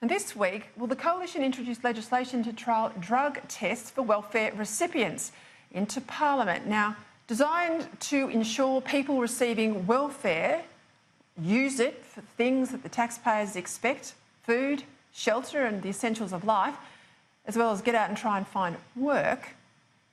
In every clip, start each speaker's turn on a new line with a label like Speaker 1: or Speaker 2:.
Speaker 1: And this week, the Coalition introduced legislation to trial drug tests for welfare recipients into Parliament. Now, designed to ensure people receiving welfare use it for things that the taxpayers expect, food, shelter and the essentials of life, as well as get out and try and find work.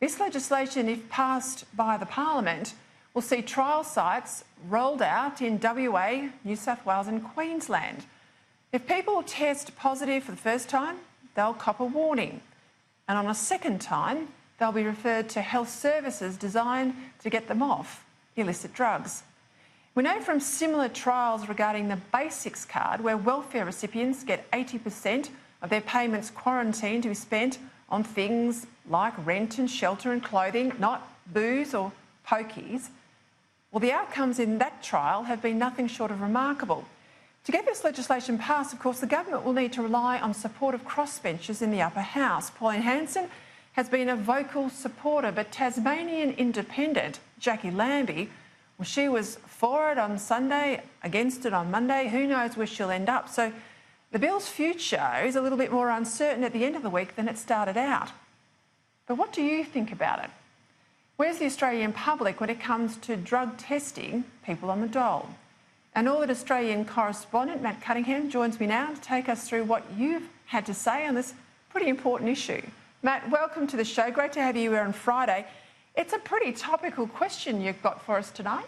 Speaker 1: This legislation, if passed by the Parliament, will see trial sites rolled out in WA, New South Wales and Queensland. If people test positive for the first time, they'll cop a warning. And on a second time, they'll be referred to health services designed to get them off illicit drugs. We know from similar trials regarding the BasicsCard, where welfare recipients get 80% of their payments quarantined to be spent on things like rent and shelter and clothing, not booze or pokies. Well, the outcomes in that trial have been nothing short of remarkable. To get this legislation passed, of course, the government will need to rely on support of crossbenchers in the upper house. Pauline Hanson has been a vocal supporter, but Tasmanian Independent Jackie Lambie, well, she was for it on Sunday, against it on Monday. Who knows where she'll end up? So the bill's future is a little bit more uncertain at the end of the week than it started out. But what do you think about it? Where's the Australian public when it comes to drug testing people on the dole? Our Northern Australian correspondent, Matt Cunningham, joins me now to take us through what you've had to say on this pretty important issue. Matt, welcome to the show. Great to have you here on Friday. It's a pretty topical question you've got for us tonight.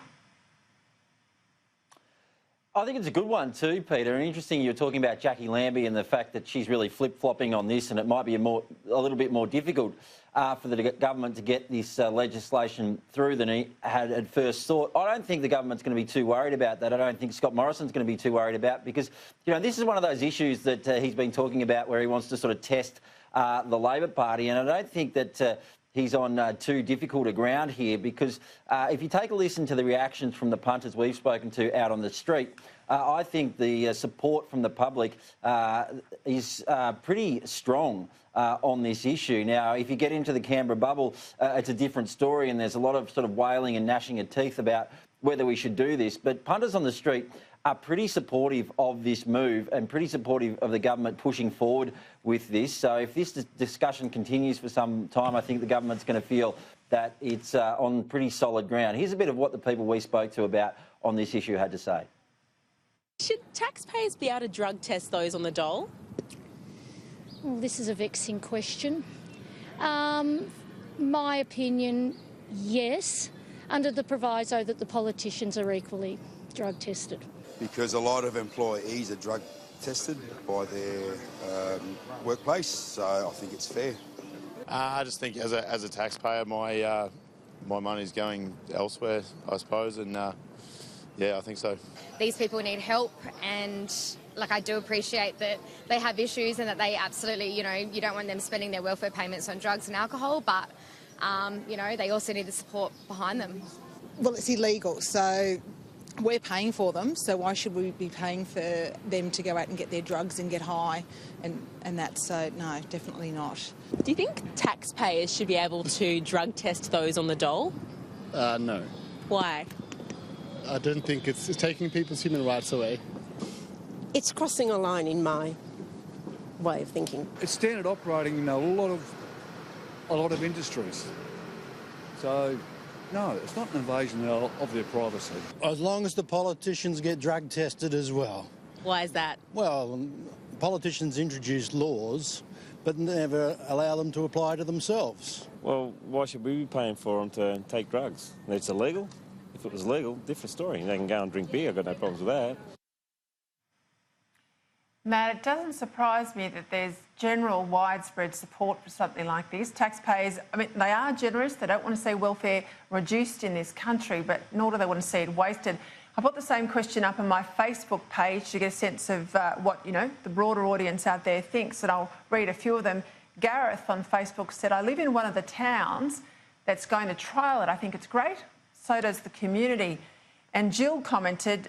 Speaker 2: I think it's a good one too, Peter. And interesting you're talking about Jackie Lambie and the fact that she's really flip-flopping on this, and it might be a little bit more difficult for the government to get this legislation through than he had at first thought. I don't think the government's going to be too worried about that. I don't think Scott Morrison's going to be too worried about, because, you know, this is one of those issues that he's been talking about where he wants to sort of test the Labor Party, and I don't think that he's on too difficult a ground here, because if you take a listen to the reactions from the punters we've spoken to out on the street, I think the support from the public is pretty strong on this issue. Now, if you get into the Canberra bubble, it's a different story, and there's a lot of sort of wailing and gnashing of teeth about whether we should do this. But punters on the street are pretty supportive of this move and pretty supportive of the government pushing forward with this. So if this discussion continues for some time, I think the government's going to feel that it's on pretty solid ground. Here's a bit of what the people we spoke to about on this issue had to say.
Speaker 3: Should taxpayers be able to drug test those on the dole?
Speaker 4: Well, this is a vexing question. My opinion, yes, under the proviso that the politicians are equally drug tested.
Speaker 5: Because a lot of employees are drug tested by their workplace, so I think it's fair.
Speaker 6: I just think as a taxpayer, my money's going elsewhere, I suppose, and yeah, I think so.
Speaker 7: These people need help, and I do appreciate that they have issues and that they absolutely, you don't want them spending their welfare payments on drugs and alcohol, but they also need the support behind them.
Speaker 8: Well, it's illegal, so we're paying for them, so why should we be paying for them to go out and get their drugs and get high and that? So, no, definitely not.
Speaker 3: Do you think taxpayers should be able to drug test those on the dole?
Speaker 9: No.
Speaker 3: Why?
Speaker 9: I don't think it's taking people's human rights away.
Speaker 10: It's crossing a line in my way of thinking.
Speaker 11: It's standard operating in a lot of industries. So, no, it's not an invasion of their privacy.
Speaker 12: As long as the politicians get drug tested as well.
Speaker 3: Why is that?
Speaker 12: Well, politicians introduce laws, but never allow them to apply to themselves.
Speaker 13: Well, why should we be paying for them to take drugs? It's illegal. If it was legal, different story. They can go and drink beer. I've got no problems with that.
Speaker 1: Matt, it doesn't surprise me that there's general widespread support for something like this. Taxpayers, they are generous. They don't want to see welfare reduced in this country, but nor do they want to see it wasted. I put the same question up on my Facebook page to get a sense of what, the broader audience out there thinks, and I'll read a few of them. Gareth on Facebook said, I live in one of the towns that's going to trial it. I think it's great. So does the community. And Jill commented,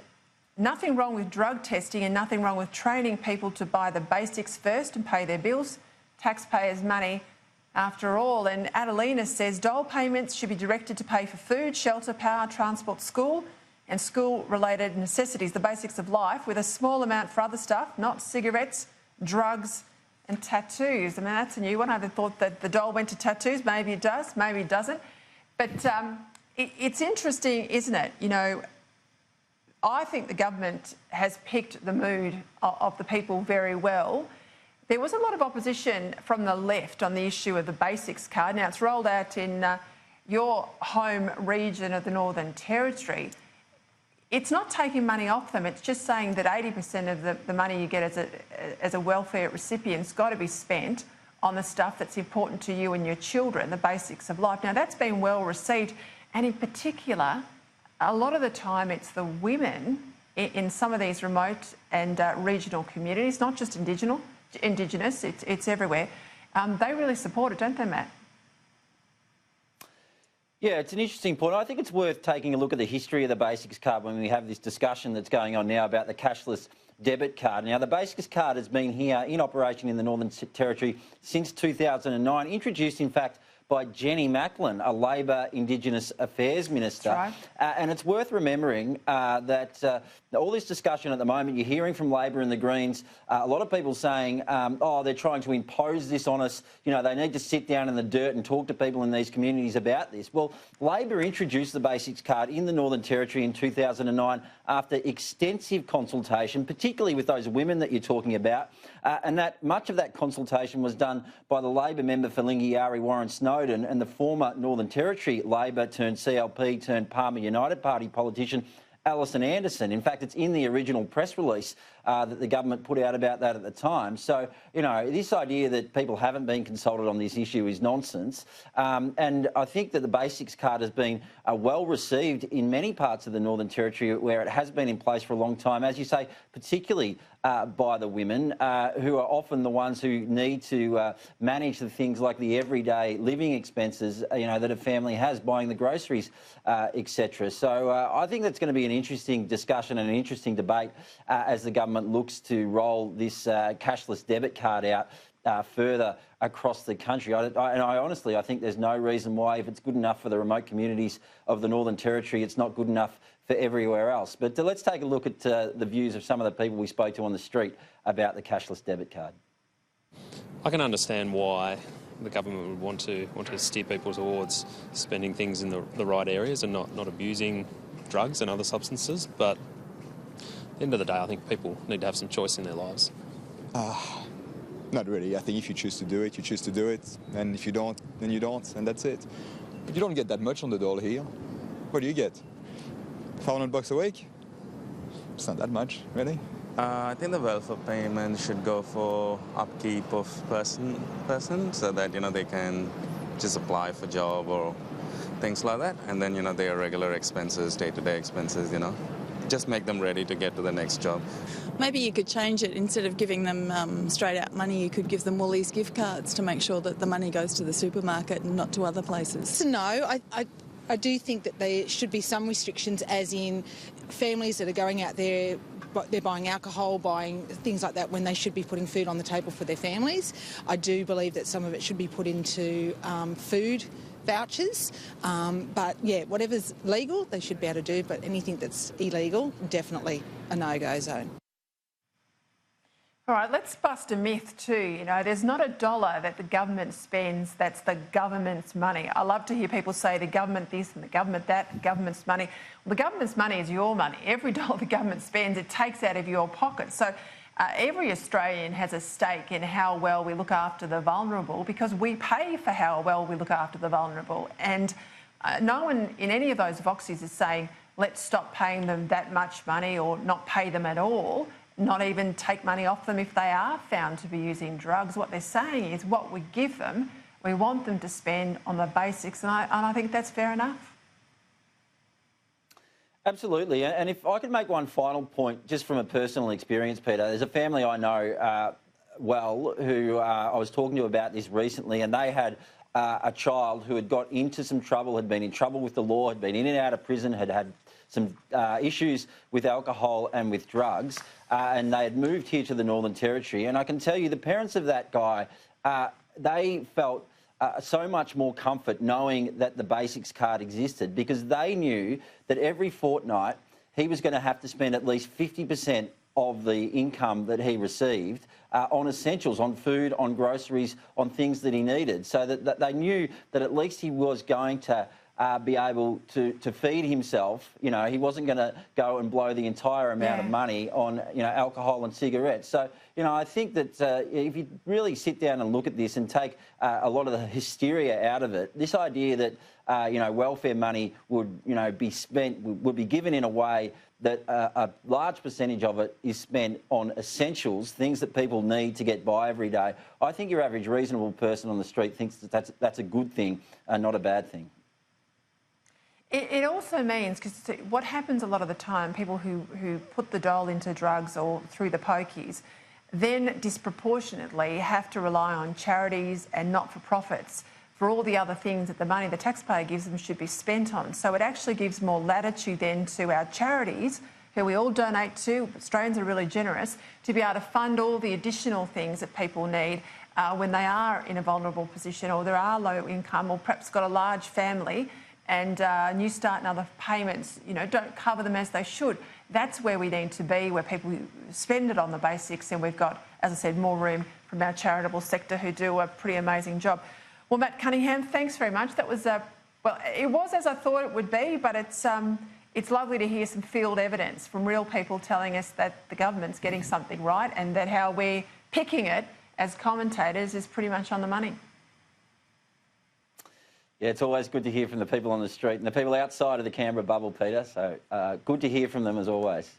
Speaker 1: nothing wrong with drug testing and nothing wrong with training people to buy the basics first and pay their bills. Taxpayers' money after all. And Adelina says dole payments should be directed to pay for food, shelter, power, transport, school and school-related necessities, the basics of life, with a small amount for other stuff, not cigarettes, drugs and tattoos. I mean, that's a new one. I had thought that the dole went to tattoos. Maybe it does, maybe it doesn't. But it's interesting, isn't it? You know, I think the government has picked the mood of the people very well. There was a lot of opposition from the left on the issue of the Basics card. Now, it's rolled out in your home region of the Northern Territory. It's not taking money off them. It's just saying that 80% of the money you get as a welfare recipient's got to be spent on the stuff that's important to you and your children, the basics of life. Now, that's been well received. And in particular, a lot of the time it's the women in some of these remote and regional communities, not just Indigenous, it's everywhere. They really support it, don't they, Matt?
Speaker 2: Yeah, it's an interesting point. I think it's worth taking a look at the history of the Basics card when we have this discussion that's going on now about the cashless debit card. Now, the Basics card has been here in operation in the Northern Territory since 2009, introduced, in fact, by Jenny Macklin, a Labor Indigenous Affairs Minister.
Speaker 1: That's right.
Speaker 2: And it's worth remembering that all this discussion at the moment, you're hearing from Labor and the Greens, a lot of people saying, oh, they're trying to impose this on us. You know, they need to sit down in the dirt and talk to people in these communities about this. Well, Labor introduced the Basics card in the Northern Territory in 2009 after extensive consultation, particularly with those women that you're talking about, and that much of that consultation was done by the Labor member for Lingiari, Warren Snowden, and the former Northern Territory Labor turned CLP turned Palmer United Party politician Alison Anderson. In fact, it's in the original press release that the government put out about that at the time. So, you know, this idea that people haven't been consulted on this issue is nonsense. And I think that the Basics card has been well received in many parts of the Northern Territory where it has been in place for a long time, as you say, particularly by the women who are often the ones who need to manage the things like the everyday living expenses, you know, that a family has, buying the groceries, etc. So I think that's going to be an interesting discussion and an interesting debate as the government looks to roll this cashless debit card out further across the country. And I honestly, I think there's no reason why, if it's good enough for the remote communities of the Northern Territory, it's not good enough for everywhere else. But let's take a look at the views of some of the people we spoke to on the street about the cashless debit card.
Speaker 14: I can understand why the government would want to steer people towards spending things in the right areas and not abusing drugs and other substances, but at the end of the day, I think people need to have some choice in their lives.
Speaker 15: Not really. I think if you choose to do it, you choose to do it, and if you don't, then you don't, and that's it. But you don't get that much on the dole here. What do you get? $500 a week? It's not that much, really.
Speaker 16: I think the welfare payment should go for upkeep of person so that, you know, they can just apply for job or things like that, and then, you know, their regular expenses, day-to-day expenses, you know, just make them ready to get to the next job.
Speaker 17: Maybe you could change it. Instead of giving them straight out money, you could give them Woolies gift cards to make sure that the money goes to the supermarket and not to other places.
Speaker 8: So no, I do think that there should be some restrictions, as in families that are going out there, they're buying alcohol, buying things like that, when they should be putting food on the table for their families. I do believe that some of it should be put into food vouchers, but yeah, whatever's legal they should be able to do, but anything that's illegal, definitely a no-go zone.
Speaker 1: All right, let's bust a myth too. You know, there's not a dollar that the government spends that's the government's money. I love to hear people say the government this and the government that, the government's money. Well, the government's money is your money. Every dollar the government spends, it takes out of your pocket. So every Australian has a stake in how well we look after the vulnerable, because we pay for how well we look after the vulnerable. And no one in any of those voxies is saying, let's stop paying them that much money or not pay them at all, not even take money off them if they are found to be using drugs. What they're saying is what we give them, we want them to spend on the basics, and I think that's fair enough.
Speaker 2: Absolutely, and if I could make one final point, just from a personal experience, Peter, there's a family I know well who I was talking to about this recently, and they had a child who had got into some trouble, had been in trouble with the law, had been in and out of prison, had had some issues with alcohol and with drugs, and they had moved here to the Northern Territory. And I can tell you, the parents of that guy, they felt so much more comfort knowing that the Basics card existed, because they knew that every fortnight he was going to have to spend at least 50% of the income that he received on essentials, on food, on groceries, on things that he needed, so that they knew that at least he was going to be able to feed himself. You know, he wasn't going to go and blow the entire amount of money on, you know, alcohol and cigarettes. So, you know, I think that if you really sit down and look at this and take a lot of the hysteria out of it, this idea that, you know, welfare money would, you know, be spent, would be given in a way that a large percentage of it is spent on essentials, things that people need to get by every day. I think your average reasonable person on the street thinks that that's a good thing and not a bad thing.
Speaker 1: It also means, because what happens a lot of the time, people who put the dole into drugs or through the pokies then disproportionately have to rely on charities and not-for-profits for all the other things that the money the taxpayer gives them should be spent on. So it actually gives more latitude then to our charities, who we all donate to. Australians are really generous, to be able to fund all the additional things that people need when they are in a vulnerable position, or they are low income, or perhaps got a large family and New Start and other payments, you know, don't cover them as they should. That's where we need to be, where people spend it on the basics, and we've got, as I said, more room from our charitable sector who do a pretty amazing job. Well, Matt Cunningham, thanks very much. That was, well, it was as I thought it would be, but it's lovely to hear some field evidence from real people telling us that the government's getting something right, and that how we're picking it as commentators is pretty much on the money.
Speaker 2: Yeah, it's always good to hear from the people on the street and the people outside of the Canberra bubble, Peter. So good to hear from them as always.